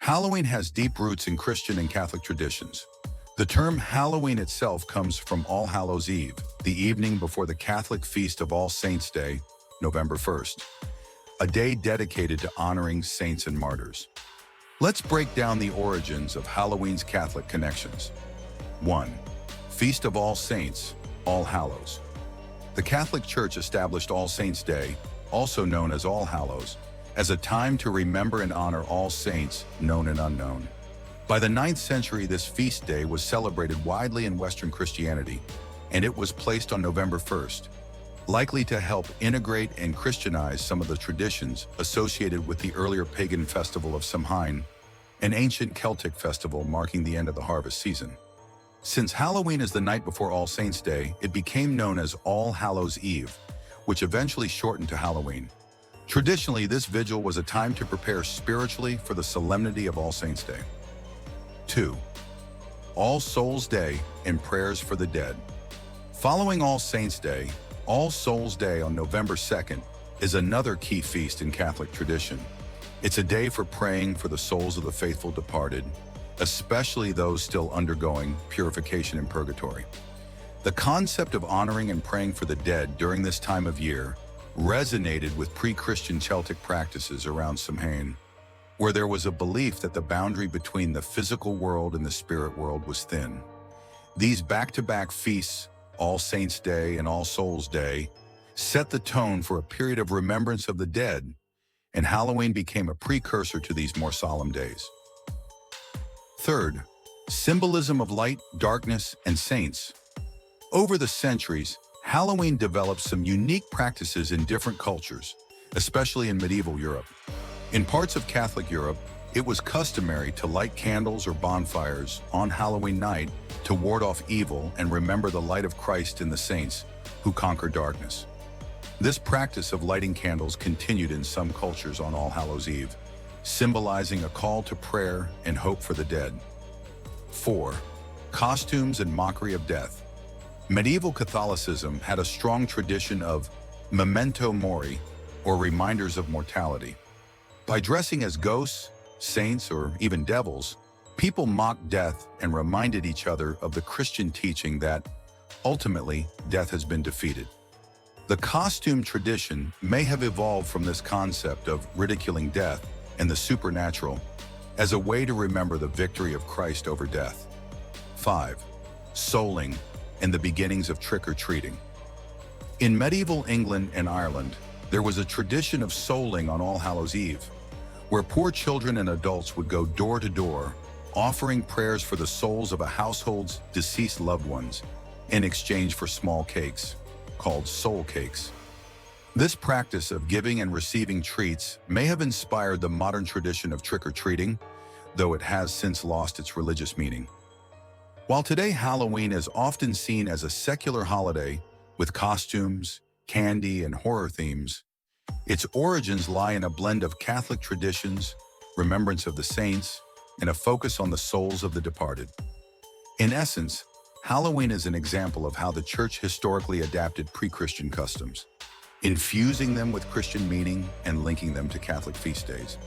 Halloween has deep roots in Christian and Catholic traditions. The term Halloween itself comes from All Hallows Eve, the evening before the Catholic feast of All Saints' Day, November 1st, a day dedicated to honoring saints and martyrs. Let's break down the origins of Halloween's Catholic connections. 1. Feast of All Saints, All Hallows. The Catholic Church established All Saints' Day, also known as All Hallows, as a time to remember and honor all saints, known and unknown. By the 9th century, this feast day was celebrated widely in Western Christianity, and it was placed on November 1st, likely to help integrate and Christianize some of the traditions associated with the earlier pagan festival of Samhain, an ancient Celtic festival marking the end of the harvest season. Since Halloween is the night before All Saints' Day, it became known as All Hallows Eve, which eventually shortened to Halloween. Traditionally, this vigil was a time to prepare spiritually for the solemnity of All Saints' Day. 2. All Souls' Day and prayers for the dead. Following All Saints' Day, All Souls' Day on November 2nd is another key feast in Catholic tradition. It's a day for praying for the souls of the faithful departed, especially those still undergoing purification in purgatory. The concept of honoring and praying for the dead during this time of year resonated with pre-Christian Celtic practices around Samhain, where there was a belief that the boundary between the physical world and the spirit world was thin. These back-to-back feasts, All Saints' Day and All Souls' Day, set the tone for a period of remembrance of the dead, and Halloween became a precursor to these more solemn days. 3. Symbolism of light, darkness, and saints. Over the centuries, Halloween developed some unique practices in different cultures, especially in medieval Europe. In parts of Catholic Europe, it was customary to light candles or bonfires on Halloween night to ward off evil and remember the light of Christ in the saints who conquered darkness. This practice of lighting candles continued in some cultures on All Hallows Eve, symbolizing a call to prayer and hope for the dead. 4. Costumes and mockery of death. Medieval Catholicism had a strong tradition of memento mori, or reminders of mortality. By dressing as ghosts, saints, or even devils, people mocked death and reminded each other of the Christian teaching that, ultimately, death has been defeated. The costume tradition may have evolved from this concept of ridiculing death and the supernatural as a way to remember the victory of Christ over death. 5. Souling and the beginnings of trick-or-treating. In medieval England and Ireland, there was a tradition of souling on All Hallows Eve, where poor children and adults would go door to door, offering prayers for the souls of a household's deceased loved ones in exchange for small cakes, called soul cakes. This practice of giving and receiving treats may have inspired the modern tradition of trick-or-treating, though it has since lost its religious meaning. While today Halloween is often seen as a secular holiday with costumes, candy, and horror themes, its origins lie in a blend of Catholic traditions, remembrance of the saints, and a focus on the souls of the departed. In essence, Halloween is an example of how the Church historically adapted pre-Christian customs, infusing them with Christian meaning and linking them to Catholic feast days.